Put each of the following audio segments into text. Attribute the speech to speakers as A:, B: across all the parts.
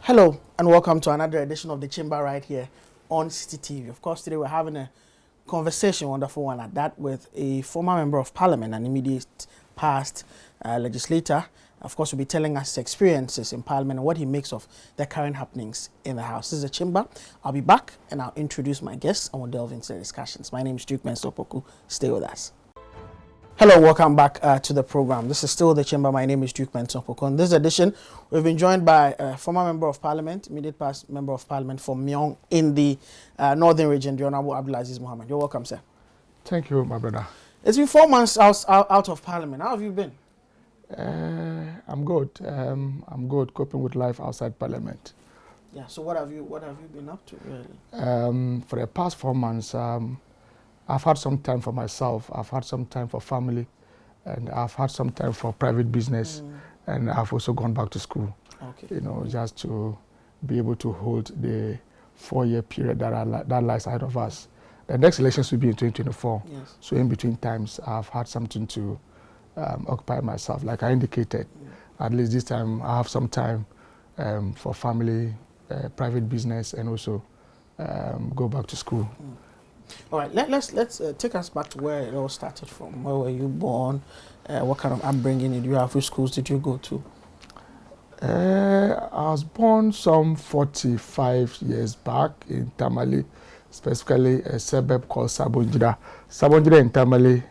A: Hello and welcome to another edition of The Chamber right here on City TV. Of course, today we're having a conversation, wonderful one at that, with a former member of parliament, an immediate past legislator. Of course, will be telling us his experiences in parliament and what he makes of the current happenings in the House. This is The Chamber. I'll be back and I'll introduce my guests and we'll delve into the discussions. My name is Duke Mensopoku. Stay with us. Hello, welcome back to the program. This is still The Chamber. My name is Duke Mensopoku. On this edition, we've been joined by a former member of parliament, immediate past member of parliament for Mion in the northern region, the Honorable Abdul-Aziz Mohammed. You're welcome, sir.
B: Thank you, my brother.
A: It's been 4 months out of parliament. How have you been?
B: I'm good. I'm good, coping with life outside parliament.
A: Yeah. So what have you been up to, really?
B: For the past 4 months, I've had some time for myself. I've had some time for family, and I've had some time for private business, and I've also gone back to school.
A: Okay.
B: You know, just to be able to hold the 4-year period that lies ahead of us. The next elections will be in 2024.
A: Yes.
B: So in between times, I've had something to occupy myself. Like I indicated, at least this time I have some time for family, private business, and also go back to school.
A: All right, let's take us back to where it all started from. Where were you born? What kind of upbringing did you have? Which schools did you go to?
B: I was born some 45 years back in Tamale, specifically a suburb called Sabonjira. Sabonjira in Tamale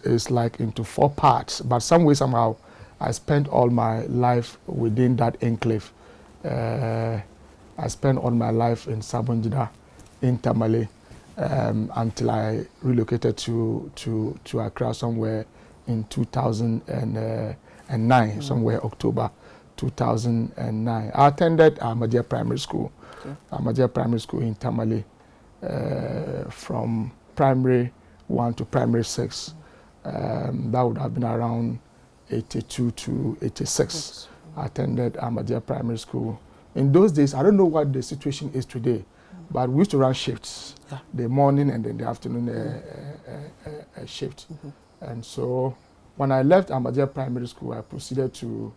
B: is like into 4 parts, but some way, somehow, I spent all my life within that enclave. I spent all my life in Sabonjira in Tamale until I relocated to Accra somewhere in 2009, somewhere October 2009. I attended Ahmadiyya Primary School, Ahmadiyya Primary School in Tamale, from primary 1 to primary 6. That would have been around 82 to 86. I attended Ahmadiyya Primary School. In those days, I don't know what the situation is today, but we used to run shifts, the morning and then the afternoon shift. And so when I left Ahmadiyya Primary School, I proceeded to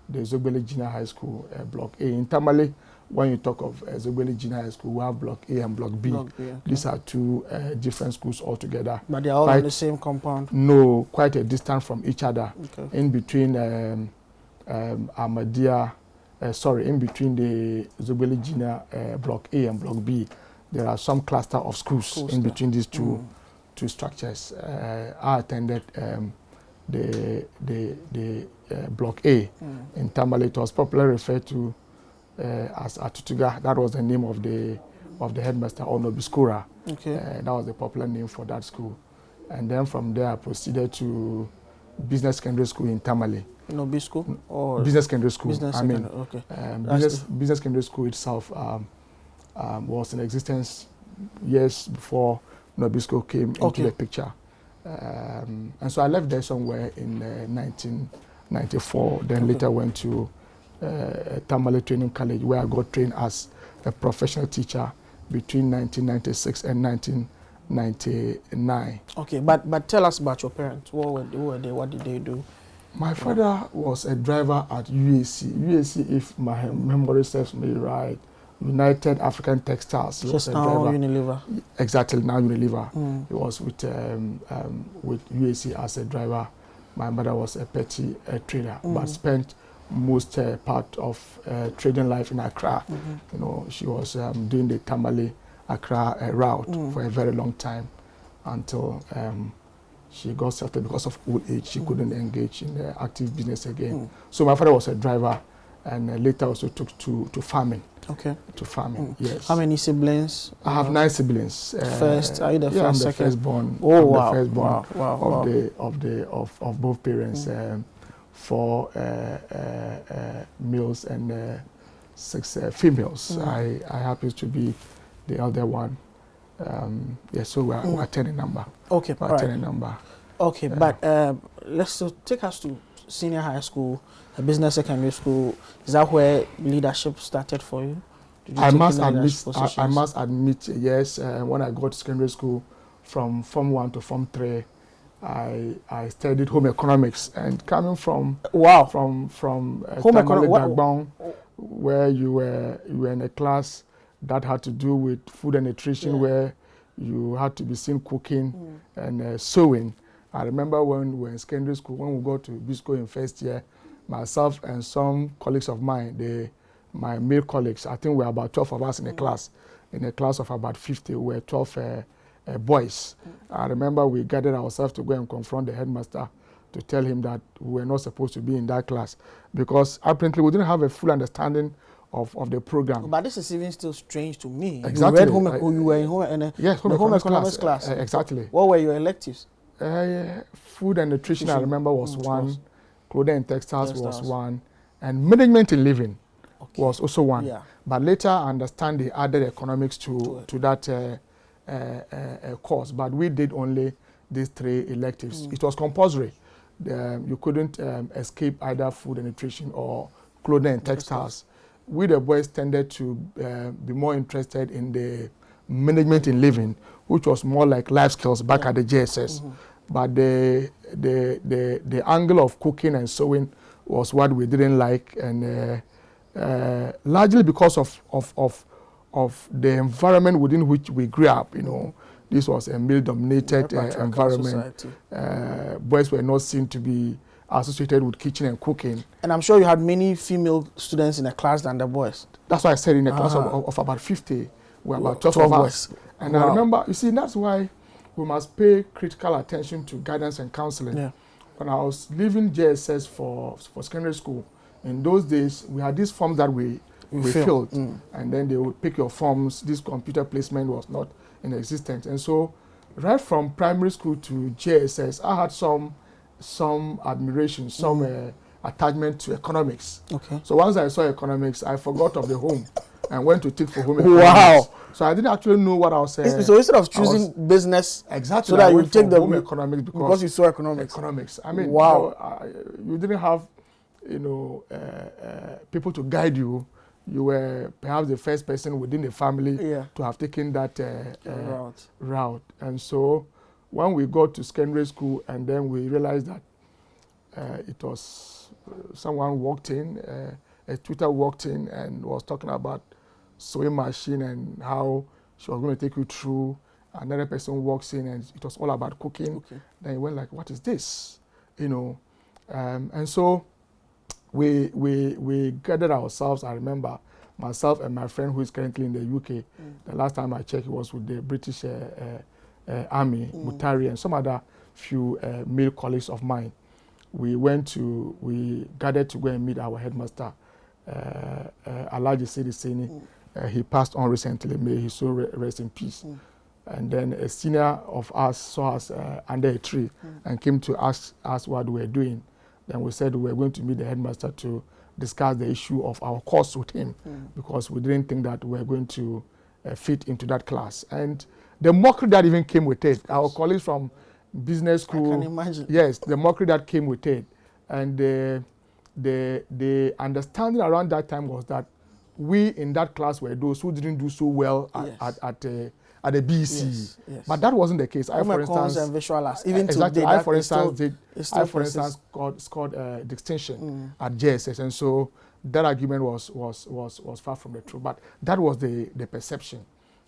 B: the Zogbele Junior High School, Block A. In Tamale, when you talk of Zogbele Junior High School, we have Block A and Block B. Okay. These are 2 different schools altogether.
A: But they are all on the same compound?
B: No, quite a distance from each other.
A: Okay.
B: In between Ahmadiyya, in between the Zogbele Junior Block A and Block B, there are some cluster of schools in between these two structures. I attended the Block A in Tamale. It was popularly referred to as Atutuga. That was the name of the headmaster, Onobiskura.
A: Okay.
B: That was the popular name for that school. And then from there, I proceeded to Business Secondary School in Tamale.
A: Nobi School? Or
B: Business Secondary School.
A: Okay.
B: Business Secondary School itself was in existence years before Nobi School came into the picture. And so I left there somewhere in 1994, then later went to Tamale Training College, where I got trained as a professional teacher between 1996 and 1999. Okay,
A: but tell us about your parents. Who were they? What did they do?
B: My father was a driver at UAC. UAC, if my memory serves me right, United African Textiles. He was a driver.
A: Unilever.
B: Exactly, now Unilever. He was with UAC as a driver. My mother was a petty trader, but spent most part of trading life in Accra. You know, she was doing the Tamale Accra route for a very long time until she got settled because of old age. She couldn't engage in active business again. So my father was a driver, and later also took to farming.
A: Okay.
B: To farming, yes.
A: How many siblings?
B: I have 9 siblings.
A: First, are you the first?
B: I'm the
A: second?
B: firstborn.
A: Oh, wow.
B: The firstborn of both parents. 4 males and 6 females. I happen to be the elder one. So we're 10 in number.
A: Okay,
B: we're 10 in number.
A: Okay, but let's take us to senior high school, a business secondary school. Is that where leadership started for you?
B: I must admit, yes. When I got to secondary school, from Form 1 to Form 3, I studied home economics, and coming from
A: Wow.
B: from
A: Home
B: Tamale
A: economics.
B: Dagbon, where you were in a class that had to do with food and nutrition,
A: Yeah.
B: where you had to be seen cooking and sewing. I remember when we were in secondary school, when we got to Bisco in first year, myself and some colleagues of mine, my male colleagues, I think we were about 12 of us in a class. In a class of about 50, we were 12 boys. I remember we gathered ourselves to go and confront the headmaster to tell him that we were not supposed to be in that class, because apparently we didn't have a full understanding of the program.
A: But this is even still strange to me.
B: Exactly.
A: You read you were in home,
B: yes,
A: home economics class.
B: Exactly.
A: What were your electives?
B: Food and nutrition, I remember, was one. Clothing and textiles was one. And management in living was also one.
A: Yeah.
B: But later, I understand they added economics to that course. But we did only these 3 electives. It was compulsory. You couldn't escape either food and nutrition or clothing and textiles. We, the boys, tended to be more interested in the management in living, which was more like life skills back at the JSS. But the angle of cooking and sewing was what we didn't like, and largely because of the environment within which we grew up. You know, this was a male-dominated environment. Boys were not seen to be associated with kitchen and cooking.
A: And I'm sure you had many female students in the class than the boys.
B: That's why I said in a class of about 50, we were about 12 of us. And I remember, you see, that's why we must pay critical attention to guidance and counseling.
A: Yeah.
B: When I was leaving JSS for secondary school, in those days, we had these forms that we filled. And then they would pick your forms. This computer placement was not in existence. And so right from primary school to JSS, I had some admiration, some attachment to economics.
A: Okay.
B: So once I saw economics, I forgot of the home and went to take for home economics. Wow. So I didn't actually know what I was saying.
A: So instead of choosing business,
B: exactly,
A: so that you take the
B: home economics
A: because you saw economics.
B: Economics. I mean,
A: wow.
B: You didn't have, people to guide you. You were perhaps the first person within the family to have taken that route. And so when we got to secondary school, and then we realized that it was someone walked in, a tutor walked in and was talking about sewing machine and how she was going to take you through. Another person walks in and it was all about cooking. Then you went like, what is this? And so we gathered ourselves. I remember myself and my friend who is currently in the UK. The last time I checked, he was with the British Army, Mutari, and some other few male colleagues of mine. We gathered to go and meet our headmaster, Alhaji Sini. He passed on recently. May his soul rest in peace. And then a senior of us saw us under a tree and came to ask us what we were doing. Then we said we were going to meet the headmaster to discuss the issue of our course with him, because we didn't think that we were going to fit into that class. And the mockery that even came with it, our colleagues from business school,
A: I can imagine.
B: Yes, the mockery that came with it. And the understanding around that time was that we in that class were those who didn't do so well at the BEC. Yes. But that wasn't the case. I, for instance,
A: and visual arts. Even
B: exactly.
A: today,
B: I, for instance, scored distinction at JSS, and so that argument was far from the truth. But that was the perception,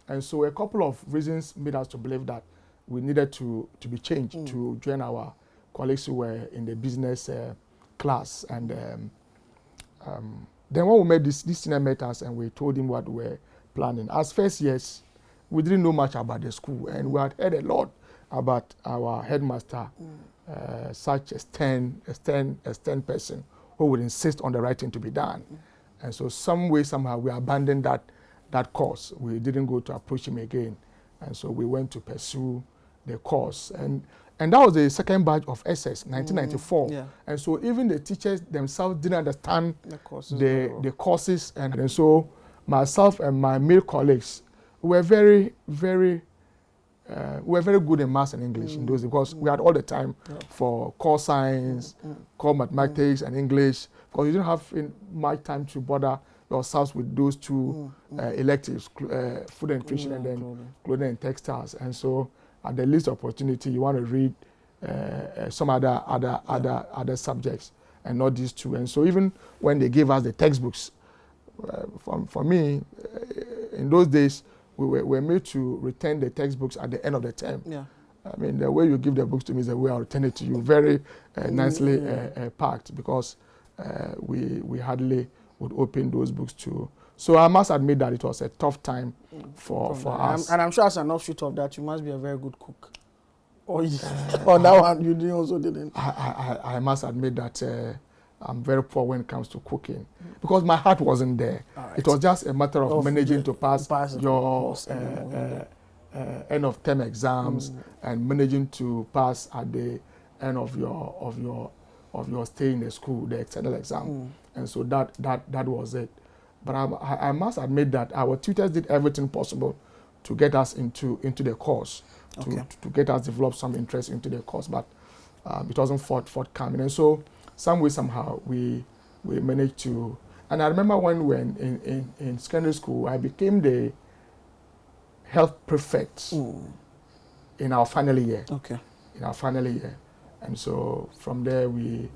B: and so a couple of reasons made us to believe that we needed to be changed to join our colleagues who were in the business class. And then when we met this senior met us, and we told him what we were planning. As first years, we didn't know much about the school, and we had heard a lot about our headmaster, such a stern person who would insist on the right thing to be done. And so somehow we abandoned that course. We didn't go to approach him again. And so we went to pursue the course. And that was the second batch of SS, 1994. And so even the teachers themselves didn't understand the courses. And so myself and my male colleagues were very, very good in maths and English in those days, because we had all the time for core science, core mathematics and English, because you didn't have much time to bother yourselves with those two electives, food and nutrition and then clothing and textiles. And so at the least opportunity, you want to read some other subjects, and not these two. And so even when they gave us the textbooks, for me, in those days, we were made to return the textbooks at the end of the term.
A: Yeah.
B: I mean, the way you give the books to me is the way I'll return it to you, very nicely packed, because we hardly would open those books to. So I must admit that it was a tough time for us.
A: And I'm sure as an offshoot of that, you must be a very good cook. Or that one you also didn't.
B: I must admit that I'm very poor when it comes to cooking, because my heart wasn't there. Right. It was just a matter of managing to pass your end of term exams and managing to pass at the end of your stay in the school, the external exam. And so that was it. But I must admit that our tutors did everything possible to get us into the course, to get us develop some interest into the course, but it wasn't forthcoming. And so some way, somehow, we managed to. And I remember when we were in secondary school, I became the health prefect in our final year. Okay. In our final year. And so from there, we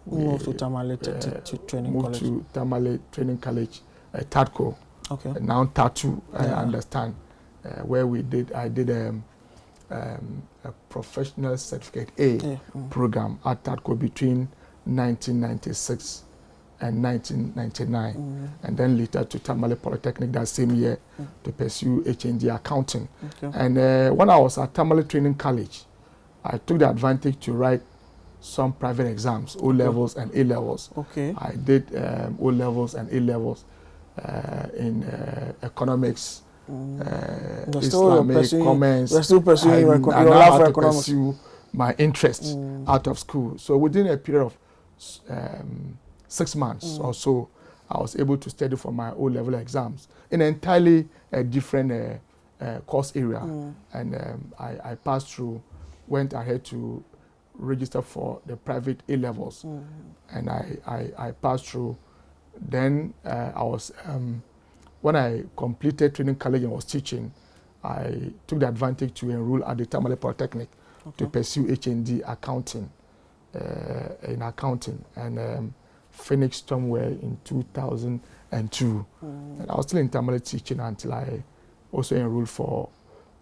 A: moved to Tamale Training College.
B: Moved to Tamale Training College, TATCO. Okay. Now TATU, I understand, where I did a professional certificate A program at TATCO between 1996 and 1999, and then later to Tamale Polytechnic that same year to pursue HND accounting. Okay. And when I was at Tamale Training College, I took the advantage to write some private exams, O-levels and A-levels. Okay. I did O-levels and A-levels in economics, Islamic, comments.
A: You're still pursuing your love for economics.
B: Pursue my interest out of school. So within a period of 6 months or so, I was able to study for my O-level exams in an entirely different course area. And I passed through, went ahead to register for the private A-levels, and I passed through. Then I was, when I completed training college and was teaching, I took the advantage to enroll at the Tamale Polytechnic to pursue HND accounting, in accounting, and finished somewhere in 2002. And I was still in Tamale teaching until I also enrolled for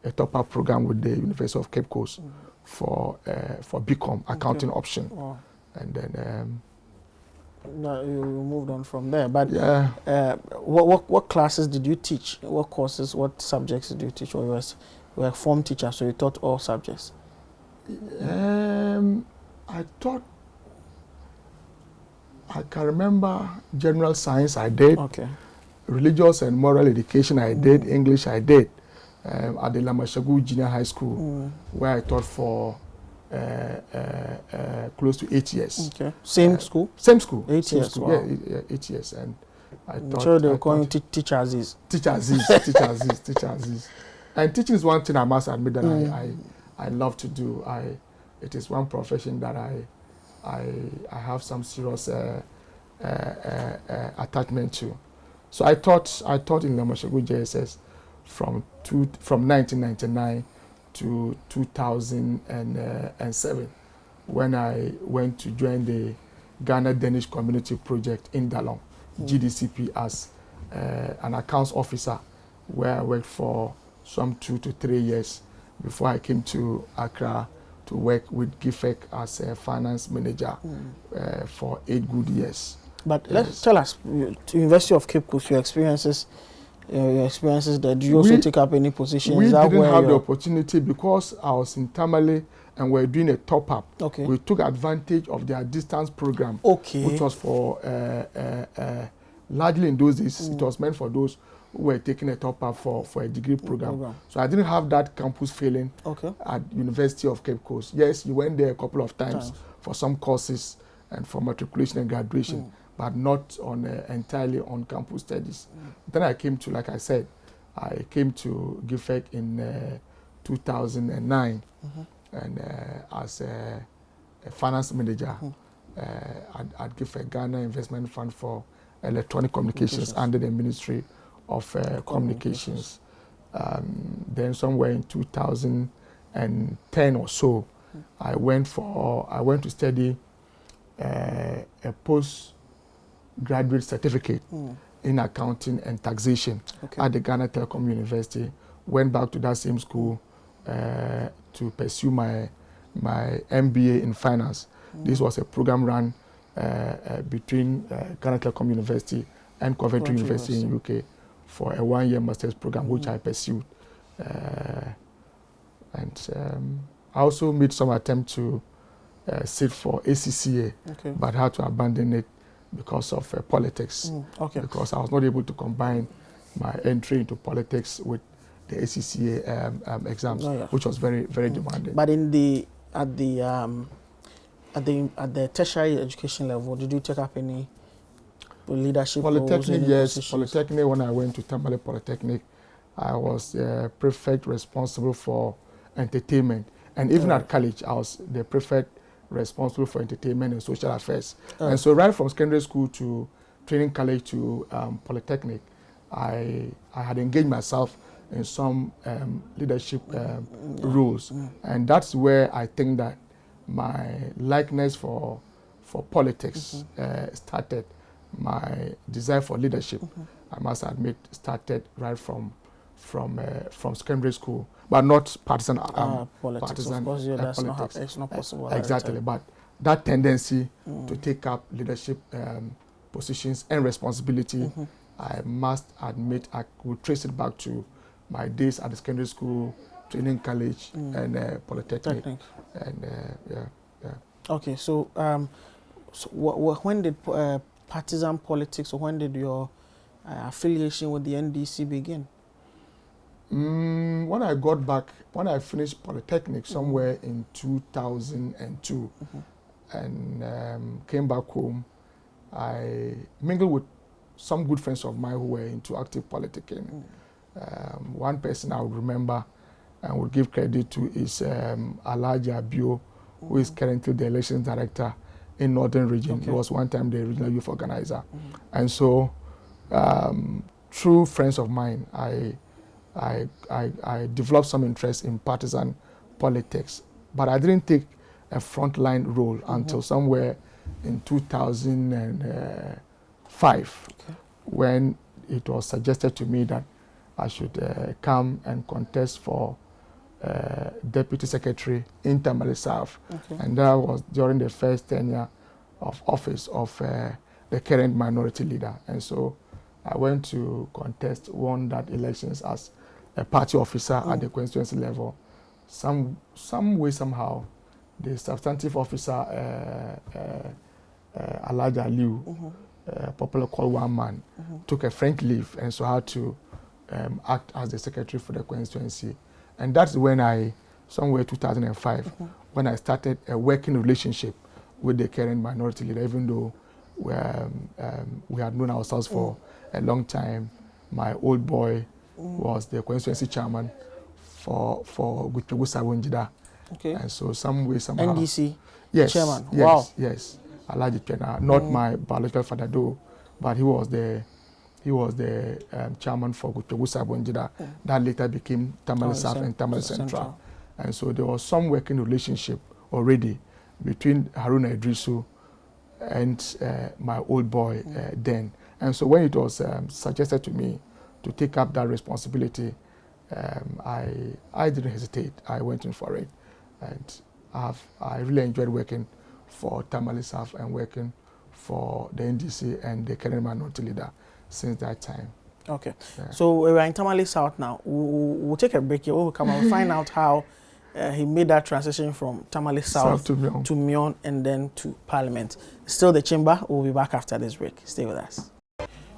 B: a top-up program with the University of Cape Coast for BCom, accounting option. Wow. And then
A: no, you moved on from there. But what classes did you teach? What courses, what subjects did you teach? Or you were a form teacher, so you taught all subjects?
B: I can remember general science I did. Okay. Religious and moral education I did. English I did. At the Lamashagu Junior High School, where I taught for close to 8 years. Okay.
A: Same school?
B: Same school.
A: 8 years.
B: School. Wow. Yeah, 8 years. And I taught.
A: Sure, they were calling Teacher Aziz.
B: Teacher Aziz. Teacher Aziz. And teaching is one thing I must admit that I love to do. It is one profession that I have some serious attachment to. So I taught in Lamashagu JSS from 1999 to 2007, when I went to join the Ghana Danish Community Project in Dalong, GDCP, as an accounts officer, where I worked for some 2 to 3 years before I came to Accra to work with GIFEC as a finance manager for 8 good years.
A: But let's tell us, to University of Cape Coast, your experiences there. Do you also take up any positions?
B: We didn't have the opportunity because I was in Tamale and we were doing a top-up. Okay. We took advantage of their distance program, which was for, largely in those days, it was meant for those who were taking a top-up for a degree program. So I didn't have that campus feeling at University of Cape Coast. Yes, you went there a couple of times for some courses and for matriculation and graduation, but not on entirely on campus studies. Then I came to, like I said, I came to GIFEC in 2009 and as a finance manager at GIFEC, Ghana Investment Fund for Electronic Communications under the Ministry of Communications. Then somewhere in 2010 or so, I went to study a postgraduate certificate in accounting and taxation at the Ghana Telecom University. Went back to that same school to pursue my MBA in finance. This was a program run between Ghana Telecom University and Coventry University in UK for a 1-year master's program, which I pursued. And I also made some attempt to sit for ACCA, but had to abandon it because of politics. Because I was not able to combine my entry into politics with the ACCA exams, which was very, very demanding.
A: But at the tertiary education level, did you take up any leadership
B: Polytechnic,
A: roles?
B: yes. Polytechnic, when I went to Tamale Polytechnic, I was prefect responsible for entertainment. And even at college, I was the prefect responsible for entertainment and social affairs. And so right from secondary school to training college to Polytechnic, I had engaged myself in some leadership roles. And that's where I think that my likeness for politics started. My desire for leadership, I must admit, started right from secondary school, but not partisan
A: politics.
B: partisan
A: of course, that's
B: politics.
A: it's not possible.
B: Exactly, but that tendency to take up leadership positions and responsibility, I must admit, I would trace it back to my days at the secondary school, training college, and Polytechnic. And
A: Okay, so when did partisan politics, or when did your affiliation with the NDC begin?
B: When I got back, when I finished Polytechnic somewhere in 2002 and came back home, I mingled with some good friends of mine who were into active politicking. One person I would remember and would give credit to is Alhaji Abio, who is currently the elections director in Northern Region. He was one time the regional youth organizer. And so through friends of mine, I developed some interest in partisan politics, but I didn't take a frontline role until somewhere in 2005, when it was suggested to me that I should come and contest for Deputy Secretary in Tamale South. And that was during the first tenure of office of the current minority leader. And so I went to contest, won that elections as a party officer at the constituency level. Some way, somehow, the substantive officer, Alhaji Aliu, popular called One Man, took a frank leave, and so I had to act as the secretary for the constituency. And that's when somewhere 2005, when I started a working relationship with the current minority leader, even though we had known ourselves for a long time. My old boy was the constituency chairman for Gutpegu Sabonjida. And so some way, somehow.
A: NDC chairman.
B: Yes,
A: wow.
B: Yes. Alhaji Pena, not my biological father though, but he was the chairman for Gutpegu Sabonjida. That later became Tamale South and Tamale Central. And so there was some working relationship already between Haruna Idrisu and my old boy then. And so when it was suggested to me to take up that responsibility, I didn't hesitate. I went in for it. And I really enjoyed working for Tamale South and working for the NDC and the current minority leader since that time.
A: Okay. So we're in Tamale South now. We'll take a break here. We'll come and find out how he made that transition from Tamale South to Mion and then to Parliament. Still the Chamber. We'll be back after this break. Stay with us.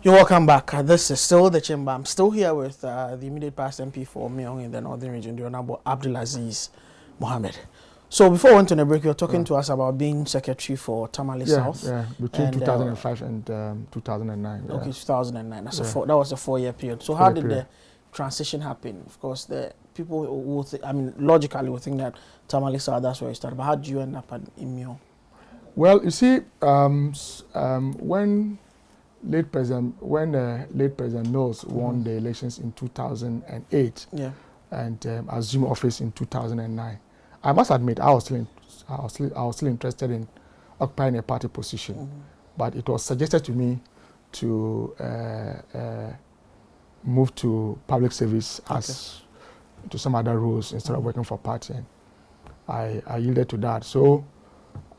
A: You're welcome back. This is still the Chamber. I'm still here with the immediate past MP for Mion in the Northern Region, the Honorable Abdul-Aziz Mohammed. So before we went on the break, you were talking to us about being secretary for Tamale South.
B: Yeah, between 2005 and 2009.
A: Okay, 2009. That was a 4-year period. So how did the transition happen? Of course, the people will logically would think that Tamale South, that's where you started. But how did you end up in Mion?
B: Well, you see, when late President Mills won the elections in 2008 and assumed office in 2009, I must admit, I was still interested in occupying a party position, but it was suggested to me to move to public service as to some other roles instead of working for party, and I yielded to that. So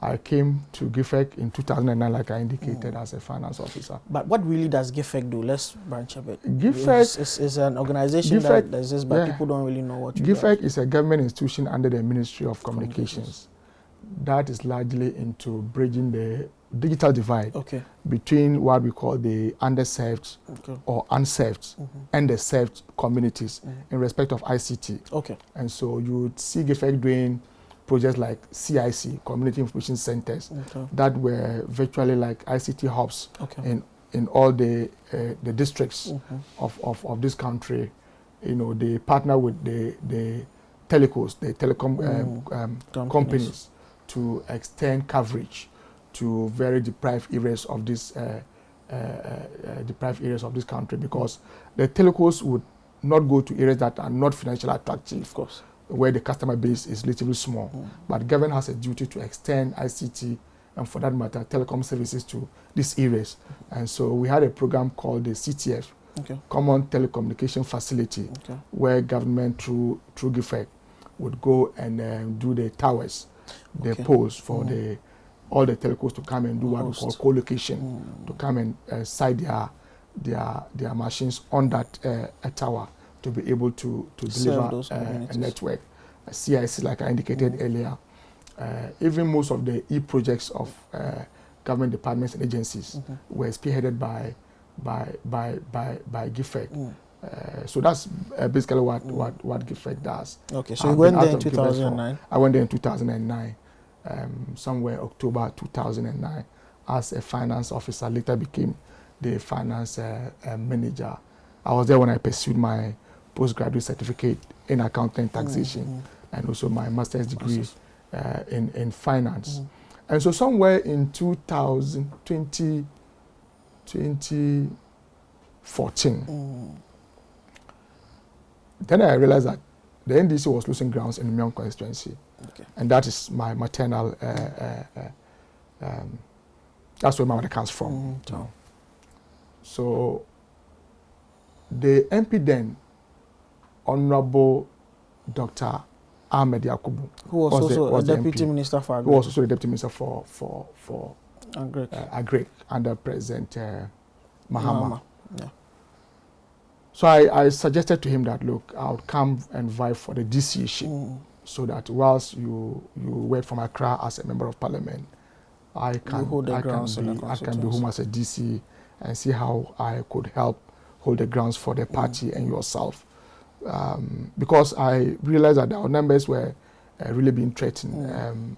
B: I came to GIFEC in 2009, like I indicated, as a finance officer.
A: But what really does GIFEC do? Let's branch a bit.
B: GIFEC
A: is an organization that exists, but people don't really know what you do.
B: GIFEC is a government institution under the Ministry of Communications that is largely into bridging the digital divide between what we call the underserved or unserved and the served communities in respect of ICT. And so you would see GIFEC doing projects like CIC, Community Information Centers, that were virtually like ICT hubs in all the districts of this country. You know, they partner with the telecos, the telecom companies to extend coverage to very deprived areas of this country, because the telecos would not go to areas that are not financially attractive, of course, where the customer base is relatively small. But government has a duty to extend ICT and, for that matter, telecom services to these areas. And so we had a program called the CTF, Common Telecommunication Facility, where government through GIFEC would go and do the towers, the poles for all the telcos to come and do what we call co-location, to come and site their machines on that tower to be able to deliver a network. CIC, like I indicated earlier, even most of the e-projects of government departments and agencies were spearheaded by GIFEC. So that's basically what GIFEC does. Okay, so you went there in 2009? I went there in 2009, somewhere October 2009, as a finance officer. Later became the finance manager. I was there when I pursued my postgraduate certificate in accounting and taxation, and also my master's degree in finance. And so somewhere in 2014, then I realized that the NDC was losing grounds in the Mion Constituency. And that is my maternal, that's where my mother comes from. So the MP then, Honorable Dr. Ahmed Yakubu,
A: who was also a deputy minister for Agric.
B: Who was also the deputy minister for Agric under President Mahama. So I suggested to him that, look, I would come and vie for the DCship, so that whilst you work from Accra as a member of parliament, I can be home as a DC and see how I could help hold the grounds for the party and yourself. Because I realized that our numbers were really being threatened.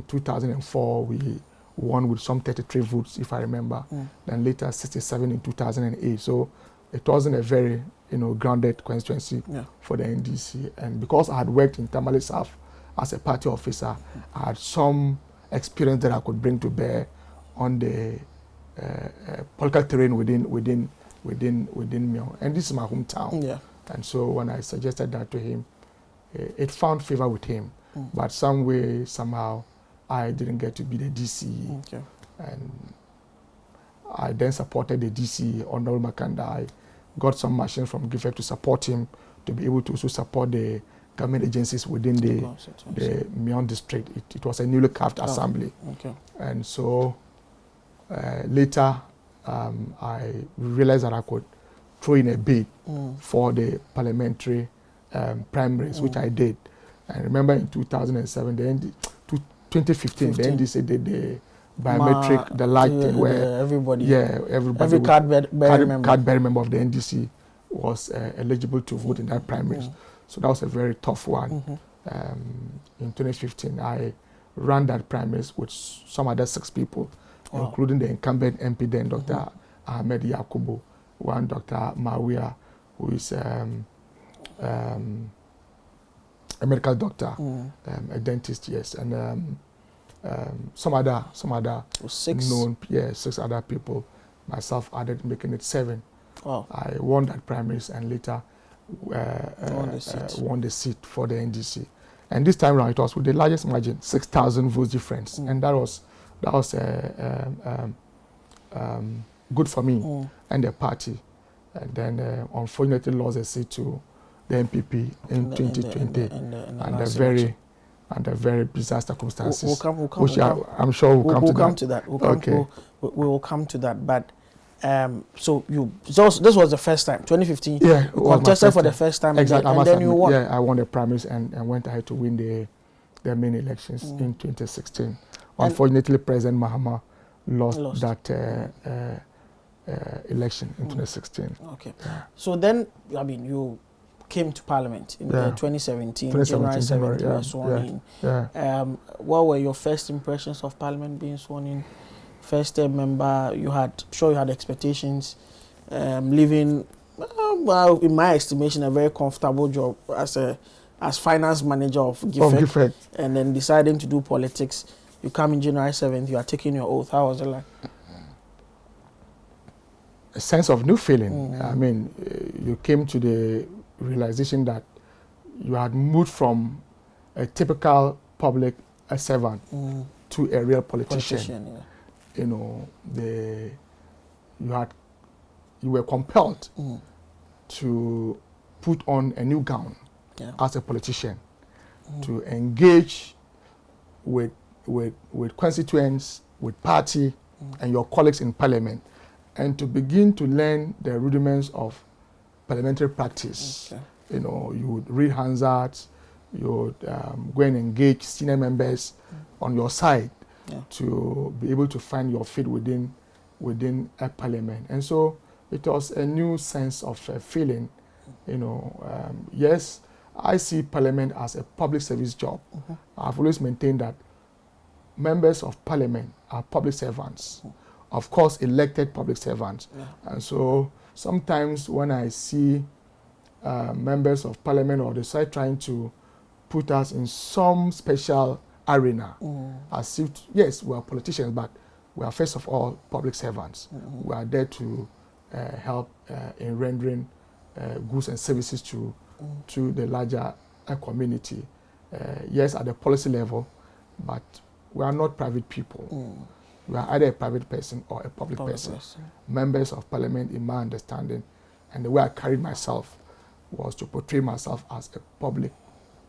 B: 2004, we won with some 33 votes, if I remember. Then later 67 in 2008. So it wasn't a very, grounded constituency for the NDC. And because I had worked in Tamale South as a party officer, I had some experience that I could bring to bear on the political terrain within Mion. And this is my hometown. And so when I suggested that to him, it found favor with him. But some way, somehow, I didn't get to be the DC. And I then supported the DC, Honorable Makanda. I got some machines from GIFEC to support him, to be able to also support the government agencies within the Mion district. It was a newly carved assembly. And so later, I realized that I could throw in a bid for the parliamentary primaries, which I did. And remember in 2007, 2015, the NDC did the biometric, the light thing where everybody, every card-bearing member of the NDC was eligible to vote in that primaries. So that was a very tough one. In 2015, I ran that primaries with some other 6 people, including the incumbent MP then, Dr. Ahmed Yakubu, one Dr. Mawia, who is a medical doctor, a dentist, and some other
A: 6
B: known, 6 other people. Myself added, making it 7. I won that primaries and later won the seat for the NDC. And this time around, it was with the largest margin, 6,000 votes difference, and that was good for me and the party. And then, unfortunately, lost a seat to the MPP in 2020 under very bizarre circumstances. I'm sure we'll come to that.
A: We will come to that. But so this was the first time, 2015.
B: Yeah,
A: you contested for the first time.
B: Exactly.
A: And then you won.
B: Yeah, I won the primaries and went ahead to win the main elections in 2016. Unfortunately, President Mahama lost that election in 2016.
A: Okay. Yeah. So then, I mean, you came to Parliament in 2017, January 7th, you were sworn in. What were your first impressions of Parliament being sworn in? First term member, you had expectations, living, well, in my estimation, a very comfortable job as finance manager of GIFEC, and then deciding to do politics. You come in January 7th, you are taking your oath. How was it like?
B: A sense of new feeling. I mean, you came to the realization that you had moved from a typical public servant to a real politician. You know, you were compelled to put on a new gown as a politician, to engage with constituents, with party, and your colleagues in Parliament, and to begin to learn the rudiments of parliamentary practice. You know, you would read Hansards, you would go and engage senior members on your side to be able to find your feet within a parliament. And so it was a new sense of feeling. You know, yes, I see Parliament as a public service job. I've always maintained that members of Parliament are public servants. Of course, elected public servants. And so sometimes when I see members of Parliament or the side trying to put us in some special arena, as if, yes, we are politicians, but we are first of all public servants. We are there to help in rendering goods and services to the larger community. Yes, at the policy level, but we are not private people. We are either a private person or a public person. Members of Parliament, in my understanding, and the way I carried myself was to portray myself as a public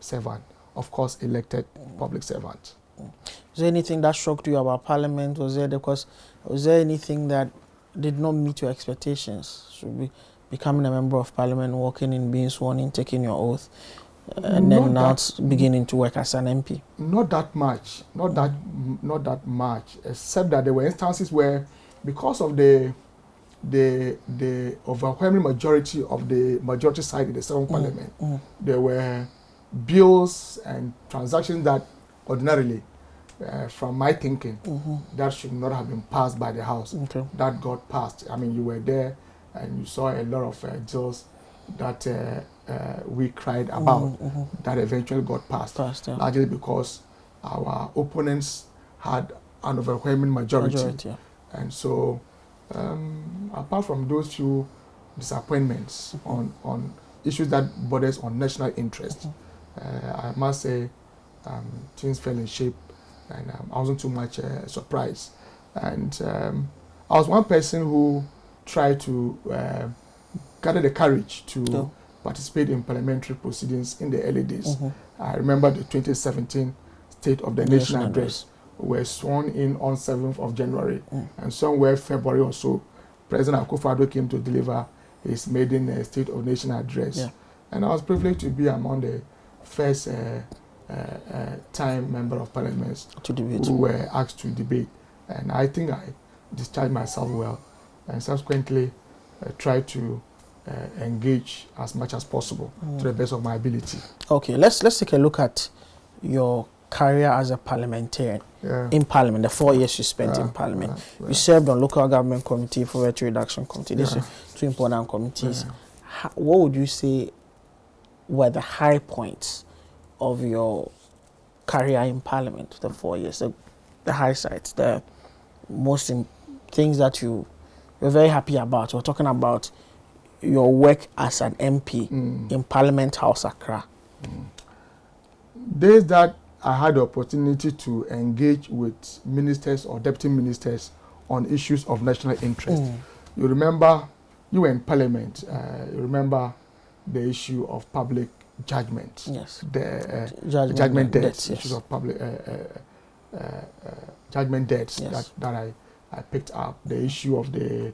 B: servant, of course, elected public servant.
A: Was there anything that shocked you about Parliament? Was there anything that did not meet your expectations? Should be becoming a member of Parliament, walking in, being sworn in, taking your oath, and then now beginning to work as an MP?
B: Not that much, not that much, except that there were instances where, because of the overwhelming majority of the majority side in the Seventh Parliament, there were bills and transactions that ordinarily, from my thinking, that should not have been passed by the House, that got passed. I mean, you were there and you saw a lot of deals that we cried about that eventually got passed, largely because our opponents had an overwhelming majority. And so, apart from those few disappointments on issues that borders on national interest, I must say things fell in shape, and I wasn't too much surprised. And I was one person who tried to gather the courage to participate in parliamentary proceedings in the early days. I remember the 2017 State of the Nation Address. We were sworn in on 7th of January, and somewhere February or so, President Akufo-Addo came to deliver his maiden State of the Nation Address. And I was privileged to be among the first time member of Parliament who were asked to debate. And I think I discharged myself well, and subsequently tried to engage as much as possible to the best of my ability.
A: Okay, let's take a look at your career as a parliamentarian in Parliament, the 4 years you spent in Parliament. You served on Local Government Committee, Poverty Reduction Committee. These are two important committees. What would you say were the high points of your career in Parliament, the 4 years, the high sides, the most things that you're very happy about? We're talking about your work as an MP in Parliament House, Accra.
B: days that I had the opportunity to engage with ministers or deputy ministers on issues of national interest. You remember, you were in Parliament, you remember the issue of public judgment.
A: Yes.
B: The
A: Judgment
B: debts,
A: yes.
B: issues of public judgment debts
A: Yes.
B: that I picked up. The issue of the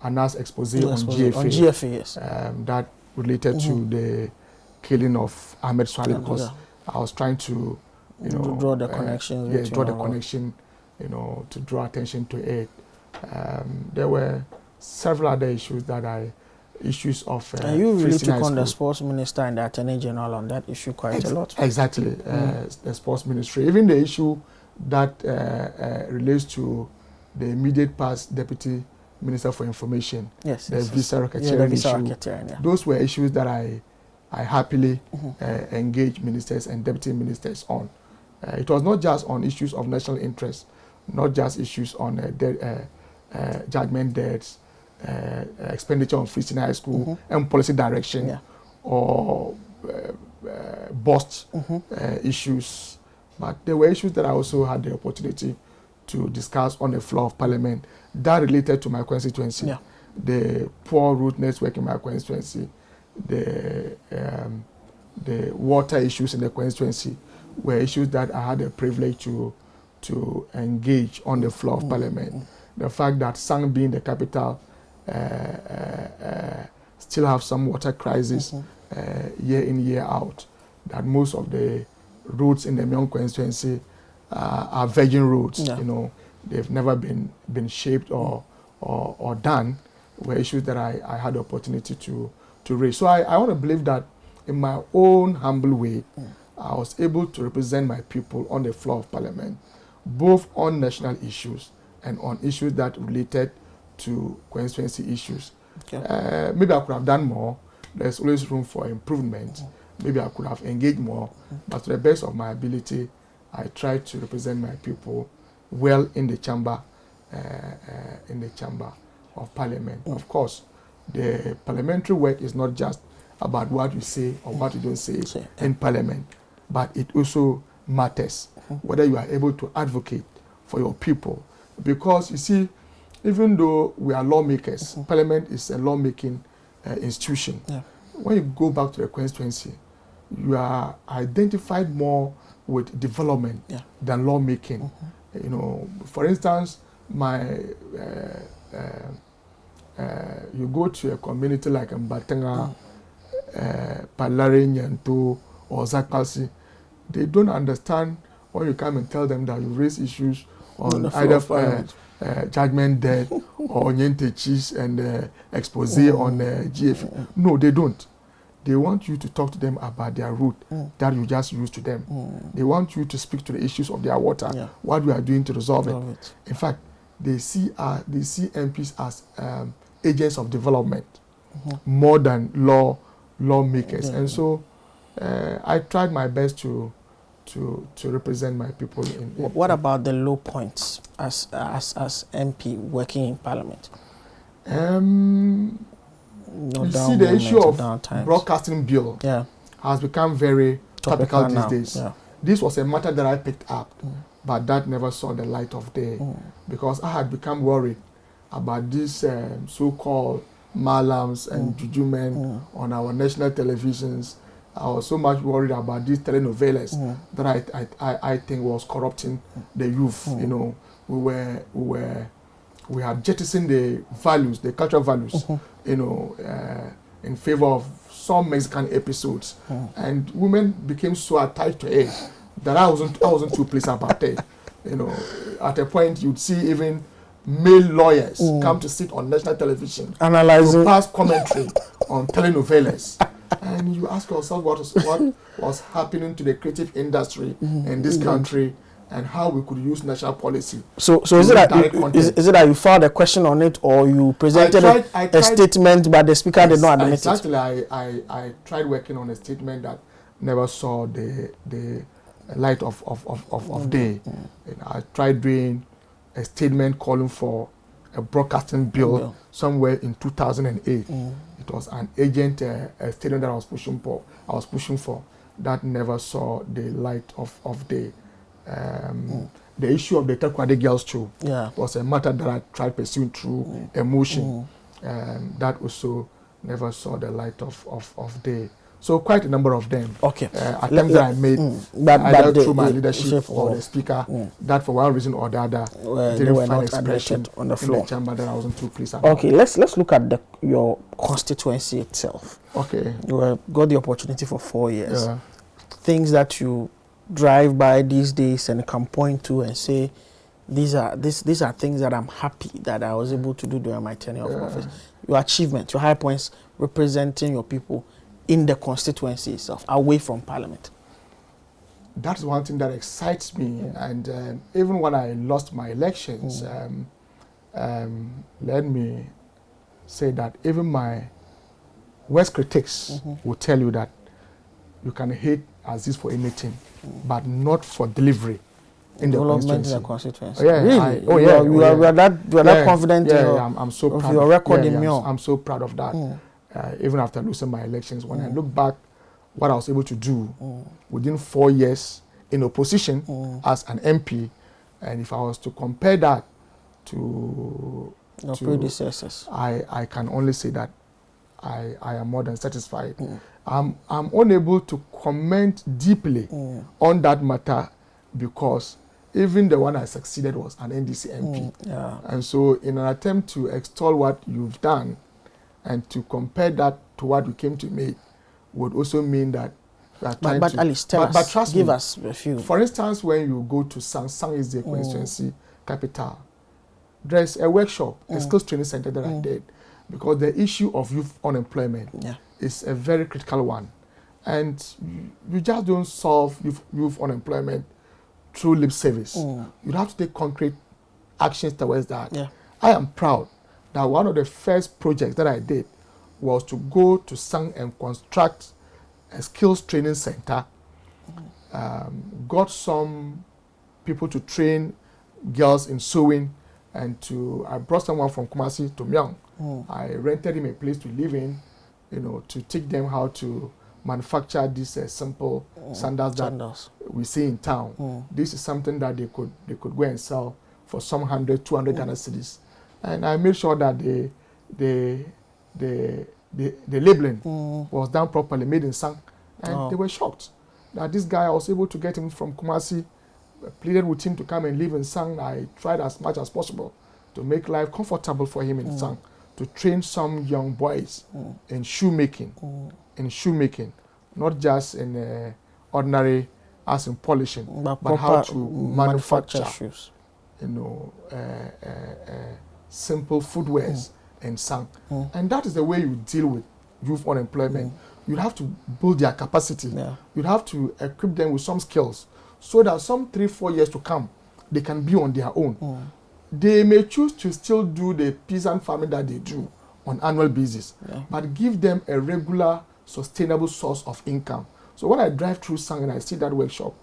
B: Anas expose on GFA.
A: On GFA, yes.
B: That related to the killing of Ahmed Swale, because I was trying to,
A: draw the connection.
B: Draw the connection, to draw attention to it. There were several other issues issues of.
A: And you really took on the sports minister and the attorney general on that issue quite a lot.
B: Exactly, the sports ministry. Even the issue that relates to the immediate past deputy minister for information.
A: Yes.
B: The visa racketeering issue. Those were issues that I happily engaged ministers and deputy ministers on. It was not just on issues of national interest, not just issues on judgment debts, expenditure on Free High School and policy direction, or bust issues. But there were issues that I also had the opportunity to discuss on the floor of Parliament that related to my constituency.
A: Yeah.
B: The poor road network in my constituency, the water issues in the constituency were issues that I had the privilege to engage on the floor of Parliament. The fact that Sang being the capital still have some water crisis year in, year out, that most of the roads in the Mion constituency are virgin roads. They've never been shaped or done, were issues that I had the opportunity to raise. So I want to believe that in my own humble way, I was able to represent my people on the floor of Parliament, both on national issues and on issues that related to constituency issues. Okay. Maybe I could have done more. There's always room for improvement. Maybe I could have engaged more, but to the best of my ability, I tried to represent my people well in the chamber of Parliament. Of course, the parliamentary work is not just about what you say or what you don't say in Parliament, but it also matters whether you are able to advocate for your people. Because you see, even though we are lawmakers, Parliament is a lawmaking institution. When you go back to the constituency, you are identified more with development than lawmaking. For instance, you go to a community like Mbatanga, Palare, Nyanto, or Zakpalsi, they don't understand when you come and tell them that you raise issues on either judgment debt or Nyente cheese and expose on GFA. No, they don't. They want you to talk to them about their route that you just use to them. They want you to speak to the issues of their water, what we are doing to resolve it. In fact, they see MPs as agents of development more than lawmakers. And so I tried my best to represent my people.
A: What about the low points as MP working in Parliament?
B: You see, the issue of broadcasting bill has become very topical these days. This was a matter that I picked up, but that never saw the light of day because I had become worried about these so-called malams and juju on our national televisions. I was so much worried about these telenovelas that I think was corrupting the youth. We had jettisoned the values, the cultural values, in favor of some Mexican episodes, and women became so attached to it that I wasn't too pleased about it. At a point you'd see even male lawyers come to sit on national television, analyzing, to pass commentary on telenovelas. And you ask yourself what was happening to the creative industry in this country and how we could use national policy. So is it that you filed a question on it, or you presented a statement but the speaker did not admit it? Exactly. I tried working on a statement that never saw the light of day. I tried doing a statement calling for a broadcasting bill somewhere in 2008. It was an agent stadium that I was pushing for. That never saw the light of day. The issue of the Tekwade girls too was a matter that I tried pursuing through emotion. That also never saw the light of day. So quite a number of them.
A: Okay.
B: Attempts that I made either through my leadership or the speaker, that for one reason or the other didn't find expression on the floor. In the chamber that I wasn't too pleased about.
A: Okay, let's look at your constituency itself.
B: Okay.
A: You got the opportunity for 4 years. Yeah. Things that you drive by these days and can point to and say, these are things that I'm happy that I was able to do during my tenure of office. Your achievements, your high points representing your people in the constituency itself, away from Parliament.
B: That's one thing that excites me. And even when I lost my elections, let me say that even my worst critics will tell you that you can hate Aziz for anything, but not for delivery in the constituency.
A: Really? You are that confident
B: I'm so proud
A: of your record in Mion.
B: I'm so proud of that. Even after losing my elections, when I look back what I was able to do within 4 years in opposition as an MP, and if I was to compare that to
A: your predecessors,
B: I can only say that I am more than satisfied. I'm unable to comment deeply on that matter because even the one I succeeded was an NDC MP. And so in an attempt to extol what you've done and to compare that to what you came to make would also mean that
A: but at least tell us, trust give us a few.
B: For instance, when you go to Sang is the constituency capital, there's a workshop, a skills training center that I did, because the issue of youth unemployment is a very critical one. And you just don't solve youth unemployment through lip service. You have to take concrete actions towards that. I am proud that one of the first projects that I did was to go to Sang and construct a skills training center. Got some people to train girls in sewing, and I brought someone from Kumasi to Mion. I rented him a place to live in, to teach them how to manufacture these simple sandals that we see in town. This is something that they could go and sell for some 100, 200 Ghana cedis. And I made sure that the labeling was done properly, made in Sang. And they were shocked that this guy, I was able to get him from Kumasi, pleaded with him to come and live in Sang. I tried as much as possible to make life comfortable for him in Sang, to train some young boys in shoemaking, not just in ordinary as in polishing, but how to manufacture shoes. Simple footwears in Sang. And that is the way you deal with youth unemployment. You have to build their capacity. You have to equip them with some skills so that some 3-4 years to come, they can be on their own. They may choose to still do the peasant farming that they do on annual basis, but give them a regular, sustainable source of income. So when I drive through Sang and I see that workshop,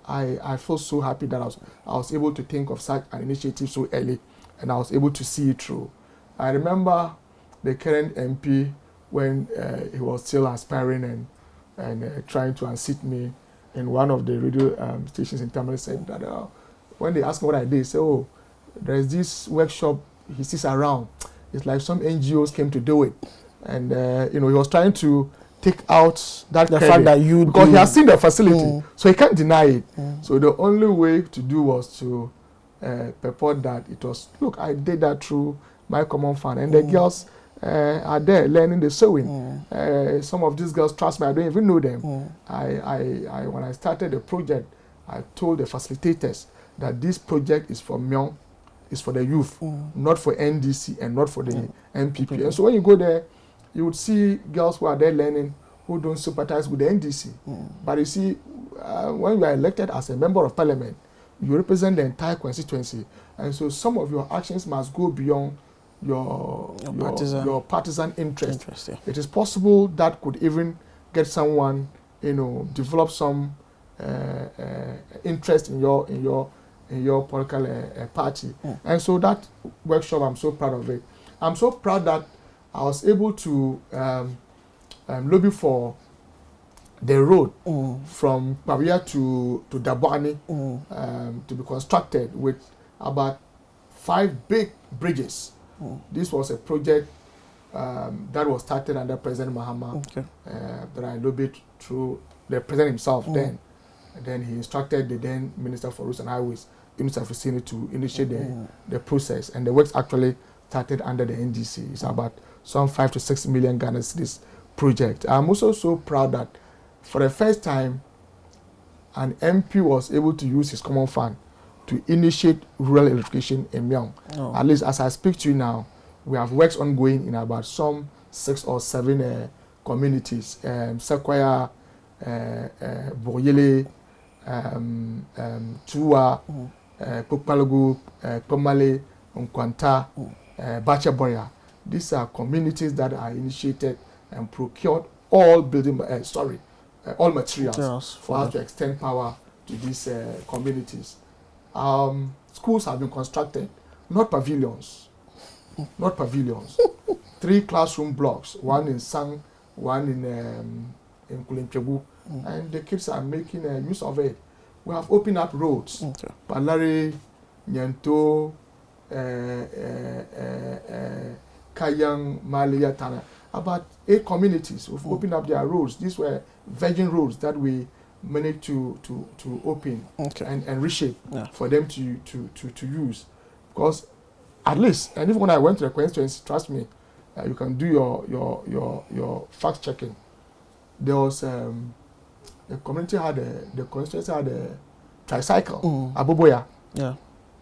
B: I feel so happy that I was able to think of such an initiative so early, and I was able to see it through. I remember the current MP when he was still aspiring and trying to unseat me in one of the radio stations in Tamale, said that when they asked me what I did, he said, "Oh, there's this workshop he sees around. It's like some NGOs came to do it." And he was trying to take out that the fact that because he has seen the facility, so he can't deny it. So the only way to do was to purport that it was, look, I did that through my common fund, and the girls are there learning the sewing. Some of these girls, trust me, I don't even know them. When I started the project, I told the facilitators that this project is for Mion, is for the youth, not for NDC and not for the MPP. And so when you go there, you would see girls who are there learning who don't sympathize with the NDC. But you see, when you are elected as a member of parliament, you represent the entire constituency. And so some of your actions must go beyond your partisan interest. It is possible that could even get someone, develop some interest in your in your political party. And so that workshop, I'm so proud of it. I'm so proud that I was able to lobby for the road from Pavia to Dabwani to be constructed with about 5 big bridges. This was a project that was started under President Mahama that I lobbied through the president himself then. And then he instructed the then Minister for Roads and Highways, Yunus Afusini, to initiate the process. And the works actually started under the NDC. It's about some 5 to 6 million Ghana cedis project. I'm also so proud that for the first time, an MP was able to use his common fund to initiate rural electrification in Mion. At least as I speak to you now, we have works ongoing in about some 6 or 7 communities. Sequoia, Boyele, Tua, Pukpalagu, Pomale, Nkwanta, Bachaboya. These are communities that are initiated and procured all building, all materials for us to extend power to these communities. Schools have been constructed, not pavilions. 3 classroom blocks, one in Sang, one in Kulimpebu, and the kids are making use of it. We have opened up roads, Palari, Nyanto, Kayang, Malia, Tana. About 8 communities we've opened up their roads. These were virgin roads that we managed to open and reshape for them to use. Because at least, and even when I went to the constituency, trust me, you can do your fact checking. There was the constituency had a tricycle, Abuboya.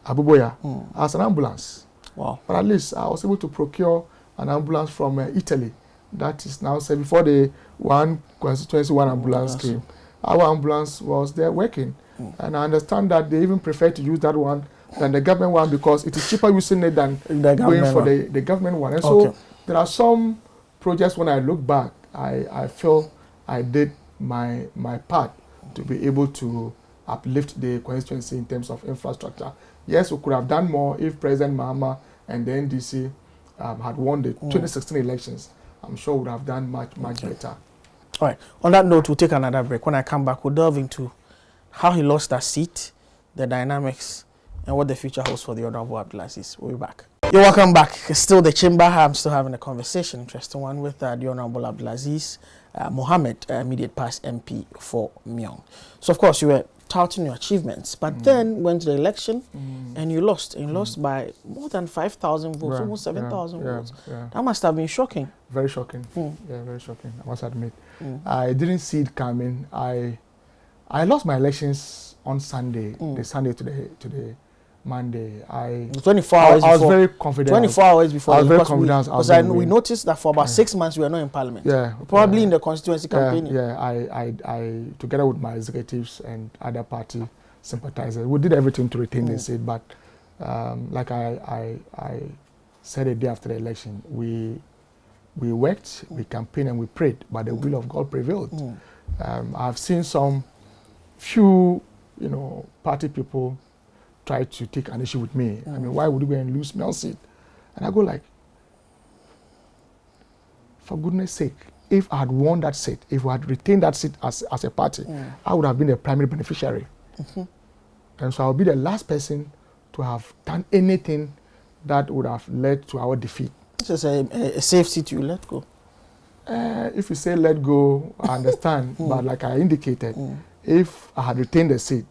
B: Abuboya, as an ambulance.
A: Wow.
B: But at least I was able to procure an ambulance from Italy. That is now said before the one constituency, one ambulance came. Our ambulance was there working. And I understand that they even prefer to use that one than the government one because it is cheaper using it than going for the government one. And so there are some projects when I look back, I feel I did my part to be able to uplift the constituency in terms of infrastructure. Yes, we could have done more if President Mahama and the NDC had won the 2016 elections. I'm sure we would have done much better.
A: All right. On that note, we'll take another break. When I come back, we'll delve into how he lost that seat, the dynamics, and what the future holds for the Honorable Abdul-Aziz. We'll be back. You're welcome back. Still the chamber. I'm still having a conversation, interesting one, with the Honorable Abdul-Aziz Mohammed, immediate past MP for Mion. So, of course, you were touting your achievements, but then went to the election and you lost. And you lost by more than 5,000 votes, almost 7,000 votes. That must have been shocking.
B: Very shocking. Yeah, very shocking, I must admit. I didn't see it coming. I lost my elections on Sunday, the Sunday to the Monday.
A: 24 hours
B: I was
A: before.
B: very confident.
A: 24 hours before.
B: I was very confident.
A: Because we noticed that for about 6 months we were not in Parliament. Probably in the constituency campaign.
B: I together with my executives and other party sympathizers, we did everything to retain the seat. But like I said a day after the election, we worked, we campaigned, and we prayed, but the will of God prevailed. I've seen some few, party people try to take an issue with me. I mean, why would we go and lose my seat? And I go like, for goodness sake, if I had won that seat, if we had retained that seat as a party, I would have been the primary beneficiary. And so I'll be the last person to have done anything that would have led to our defeat.
A: It's a safe seat you let go.
B: If you say let go, I understand. But like I indicated, if I had retained the seat,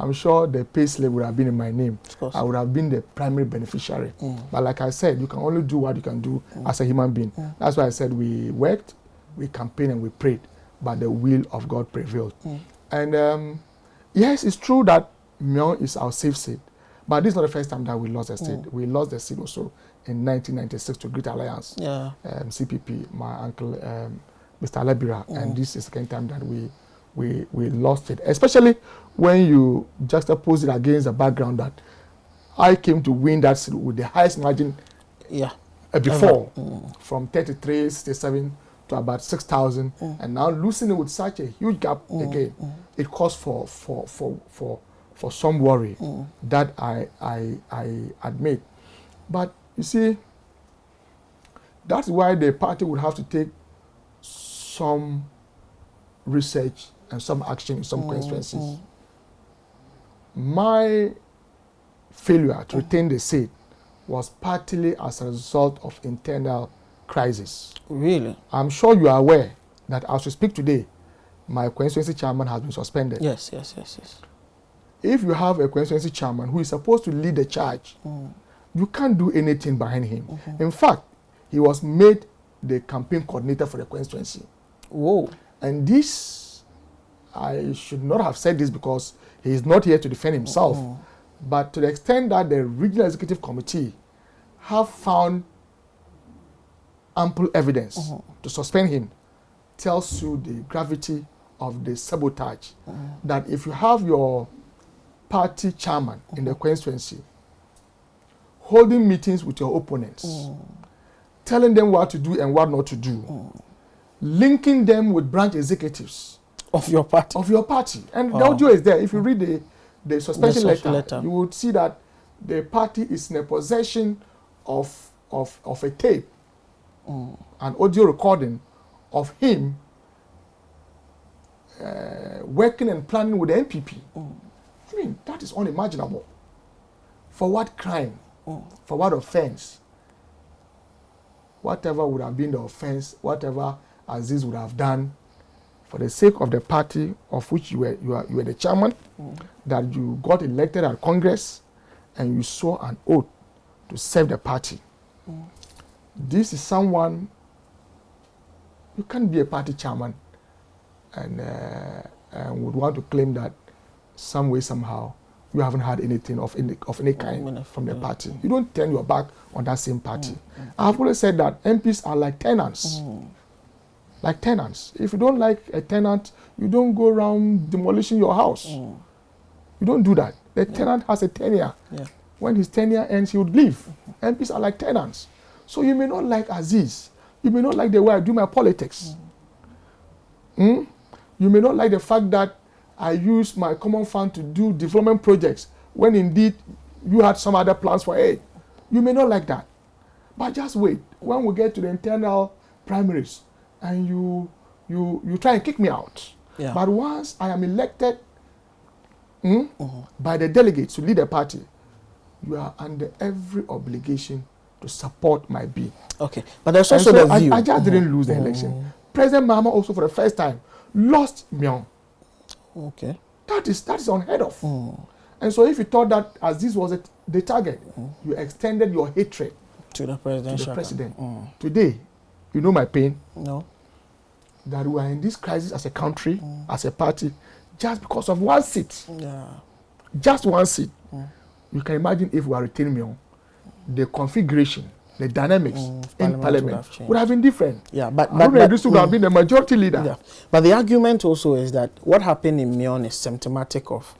B: I'm sure the pay slip would have been in my name. I would have been the primary beneficiary. But like I said, you can only do what you can do as a human being. That's why I said we worked, we campaigned, and we prayed, but the will of God prevailed. And yes, it's true that Mion is our safe seat, but this is not the first time that we lost the seat. We lost the seat also in 1996 to Great Alliance, CPP, my uncle, Mr. Alabira, and this is the second time that we lost it, especially when you juxtapose it against the background that I came to win that seat with the highest margin before, from 33, 67 to about 6,000, and now losing it with such a huge gap again, it calls for for some worry that I admit. But you see, that's why the party would have to take some research and some action in some constituencies. My failure to retain the seat was partly as a result of internal crisis.
A: Really?
B: I'm sure you are aware that as we speak today, my constituency chairman has been suspended.
A: Yes.
B: If you have a constituency chairman who is supposed to lead the charge, you can't do anything behind him. In fact, he was made the campaign coordinator for the constituency.
A: Whoa.
B: And this, I should not have said this because he is not here to defend himself, but to the extent that the regional executive committee have found ample evidence to suspend him, tells you the gravity of the sabotage. That if you have your party chairman in the constituency holding meetings with your opponents, telling them what to do and what not to do, linking them with branch executives
A: of your party.
B: And the audio is there. If you read the suspension letter, you would see that the party is in a possession of a tape, an audio recording of him working and planning with the NPP. I mean, that is unimaginable. For what crime? For what offense? Whatever would have been the offense, whatever Aziz would have done, for the sake of the party of which you were the chairman, that you got elected at Congress and you swore an oath to serve the party. This is someone, you can't be a party chairman and would want to claim that some way, somehow, you haven't had anything of any kind from the party. You don't turn your back on that same party. I've always said that MPs are like tenants. Like tenants. If you don't like a tenant, you don't go around demolishing your house. You don't do that. The tenant has a tenure. When his tenure ends, he would leave. MPs are like tenants. So you may not like Aziz. You may not like the way I do my politics. You may not like the fact that I use my common fund to do development projects when indeed you had some other plans for it. You may not like that. But just wait. When we get to the internal primaries and you try and kick me out. But once I am elected by the delegates to lead a party, you are under every obligation to support my bid.
A: Okay. But there's also the view.
B: I just didn't lose the election. President Mahama also for the first time lost Mion.
A: Okay.
B: That is unheard of. And so if you thought that Aziz was the target, you extended your hatred
A: to the president.
B: Today, you know my pain?
A: No.
B: That we are in this crisis as a country, as a party, just because of one seat. Just one seat. You can imagine if we are retaining Mion, the configuration, the dynamics in parliament would have been different.
A: But
B: this would have been the majority leader.
A: But the argument also is that what happened in Mion is symptomatic of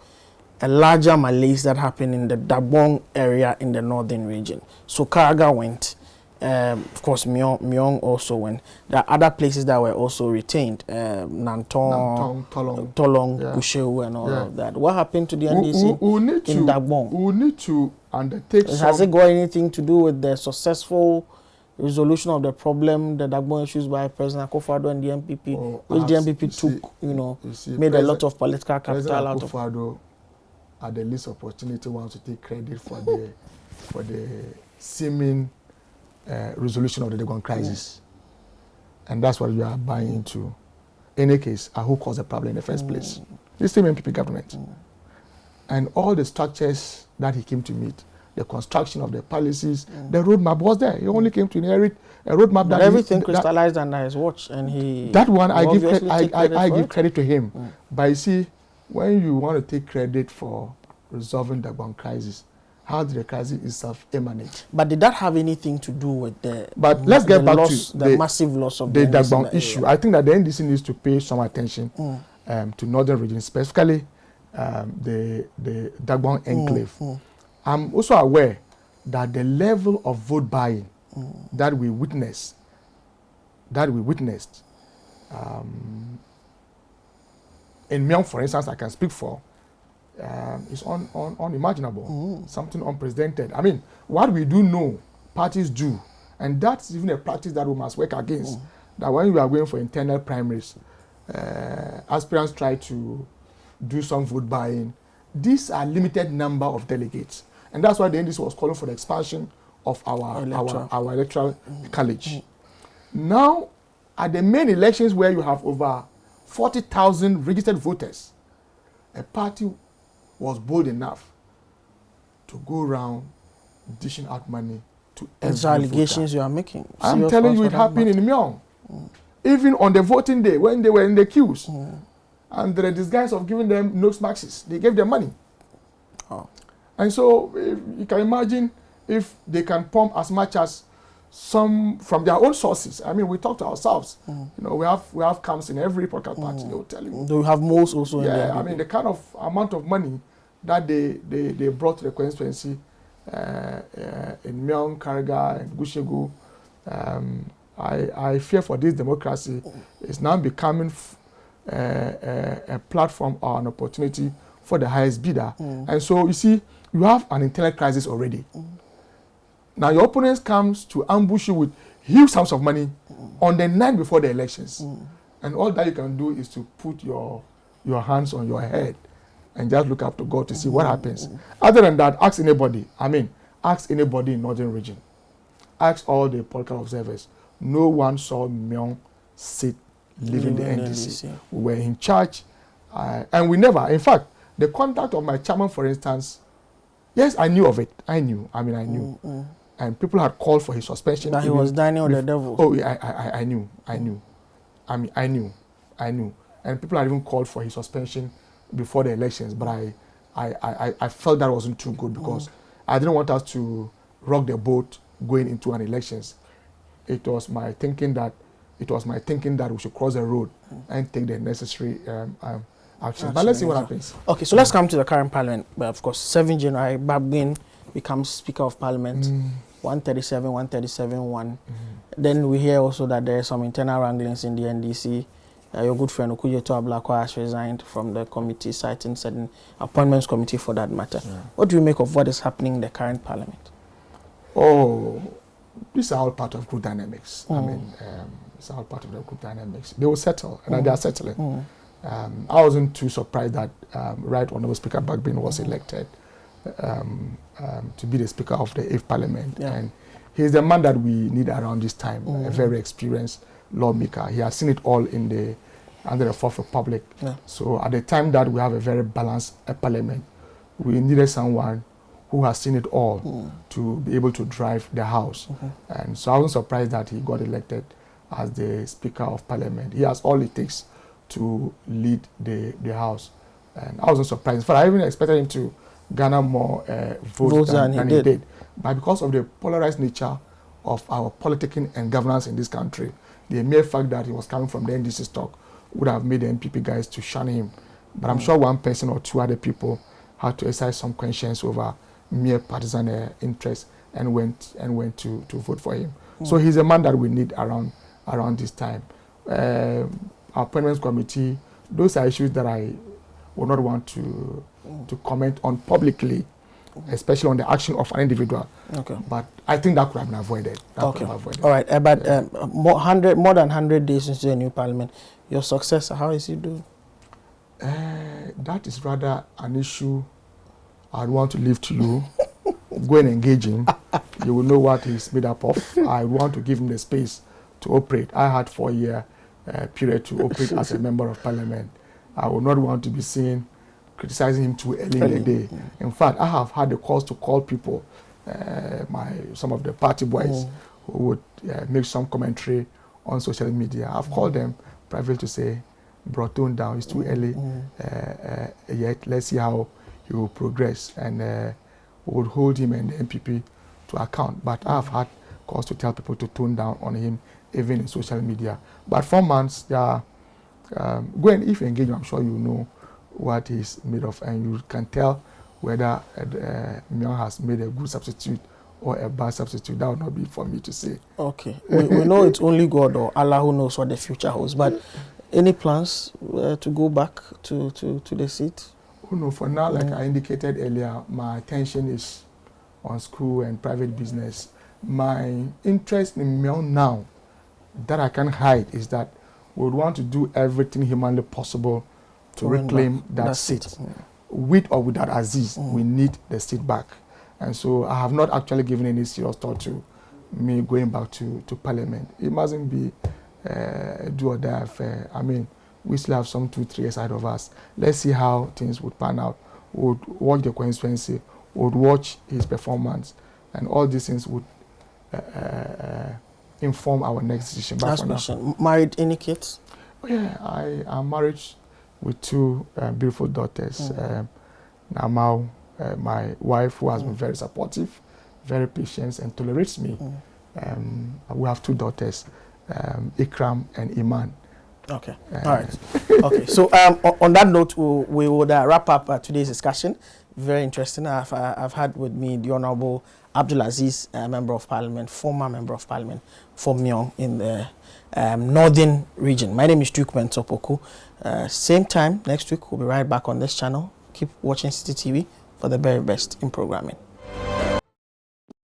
A: a larger malaise that happened in the Dagbon area in the northern region. So Karaga went, of course Mion also went. There are other places that were also retained, Nantong, Tolong, Kushewu and all of that. What happened to the NDC in Dagbon?
B: We need to undertake
A: Has it got anything to do with the successful resolution of the problem, the Dagbon issues by President Akufo-Addo and the MPP, which the MPP took, made a lot of political capital out of?
B: Akufo-Addo at the least opportunity wants to take credit for the seeming resolution of the Dagbon crisis. And that's what we are buying into. In any case, who caused the problem in the first place? The same MPP government. And all the structures that he came to meet, the construction of the policies, the roadmap was there. He only came to inherit a roadmap that
A: everything crystallized under his watch, and he.
B: That one I give credit to him. But you see, when you want to take credit for resolving the Dagbon crisis, how did the crisis itself emanate?
A: But did that have anything to do with the?
B: But let's get back to
A: the massive loss of
B: the Dagbon issue. I think that the NDC needs to pay some attention to northern regions, specifically the Dagbon enclave. I'm also aware that the level of vote buying that we witnessed in Mion, for instance, I can speak for, is unimaginable, something unprecedented. I mean, what we do know, parties do, and that's even a practice that we must work against. That when we are going for internal primaries, aspirants try to do some vote buying. These are limited number of delegates, and that's why the NDC was calling for the expansion of our electoral college. Now, at the main elections where you have over 40,000 registered voters, a party was bold enough to go around dishing out money to
A: These
B: every
A: allegations
B: voter.
A: you are making.
B: I'm telling you, it happened in Mion. Even on the voting day, when they were in the queues, under the disguise of giving them nose maxes, they gave them money.
A: Oh.
B: And so you can imagine if they can pump as much as some from their own sources. I mean, we talk to ourselves. You know, we have camps in every political party. They will tell you.
A: Do we have most also?
B: Yeah, I mean, the kind of amount of money that they brought to the constituency in Mion, Kariga, and Gushegu, I fear for this democracy is now becoming a platform or an opportunity for the highest bidder. And so, you see, you have an internal crisis already. Now, your opponents comes to ambush you with huge sums of money on the night before the elections. And all that you can do is to put your hands on your head and just look up to God to see what happens. Other than that, ask anybody. I mean, ask anybody in Northern Region. Ask all the political observers. No one saw Mion sit leaving the NDC. We were in charge, and we never. In fact, the contact of my chairman, for instance, yes, I knew of it. I knew. And people had called for his suspension.
A: That he was dining with the devil.
B: Oh, yeah, I knew. I mean, I knew. And people had even called for his suspension before the elections. But I felt that wasn't too good because I didn't want us to rock the boat going into an elections. It was my thinking that we should cross the road and take the necessary actions. But let's see what happens.
A: Okay, so let's come to the current parliament. But of course, 7 January, Babgin becomes Speaker of Parliament. 137-1. Then we hear also that there are some internal wranglings in the NDC. Your good friend Okuyeto Ablakwa has resigned from the committee, citing certain appointments committee for that matter. Yeah. What do you make of what is happening in the current parliament?
B: Oh, these are all part of group dynamics. I mean, it's all part of the group dynamics. They will settle, and they are settling. I wasn't too surprised that Right Honourable Speaker Bagbin was elected to be the Speaker of the 8th Parliament. Yeah. And he's the man that we need around this time, a very experienced lawmaker. He has seen it all under the Fourth Republic. Yeah. So at the time that we have a very balanced Parliament, we needed someone who has seen it all to be able to drive the House. And so I wasn't surprised that he got elected as the Speaker of Parliament. He has all it takes to lead the House. And I wasn't surprised. In fact, I even expected him to garner more votes than he did. But because of the polarized nature of our politicking and governance in this country, the mere fact that he was coming from the NDC stock would have made the NPP guys to shun him. But I'm sure one person or two other people had to exercise some conscience over mere partisan interest and went to vote for him. So he's a man that we need around this time. Our appointments committee, those are issues that I would not want to comment on publicly, especially on the action of an individual. Okay. But I think that could have been avoided.
A: All right. But more than 100 days into the new parliament, your successor, how is he doing?
B: That is rather an issue I'd want to leave to you. Go and engage him. You will know what he's made up of. I want to give him the space to operate. I had 4-year period to operate as a member of parliament. I would not want to be seen criticizing him too early in the day. In fact, I have had the calls to call people, some of the party boys who would make some commentary on social media. I've called them privately to say, bro, tone down, it's too early yet. Let's see how he will progress. And we would hold him and the MPP to account. But I've had calls to tell people to tone down on him, even in social media. But 4 months, go and if you engage, I'm sure you know what he's made of, and you can tell whether Mion has made a good substitute or a bad substitute. That would not be for me to say.
A: Okay. we know it's only God or Allah who knows what the future holds, but any plans to go back to the seat?
B: No, for now, like I indicated earlier, my attention is on school and private business. My interest in Mion now, that I can hide, is that we would want to do everything humanly possible to reclaim that seat. With or without Aziz, we need the seat back. And so I have not actually given any serious thought to me going back to Parliament. It mustn't be a do or die affair. I mean, we still have some 2-3 years ahead of us. Let's see how things would pan out. We would watch the constituency, we would watch his performance, and all these things would inform our next decision.
A: Last question. Married, any kids?
B: Oh, yeah, I am married with 2 beautiful daughters. Now, my wife, who has been very supportive, very patient, and tolerates me. We have 2 daughters, Ikram and Iman.
A: Okay. All right. Okay. So on that note, we would wrap up today's discussion. Very interesting. I've had with me the Honorable Abdul-Aziz, Member of Parliament, former Member of Parliament for Mion in the northern region. My name is Duke Mentopoku. Same time next week, we'll be right back on this channel. Keep watching City TV for the very best in programming.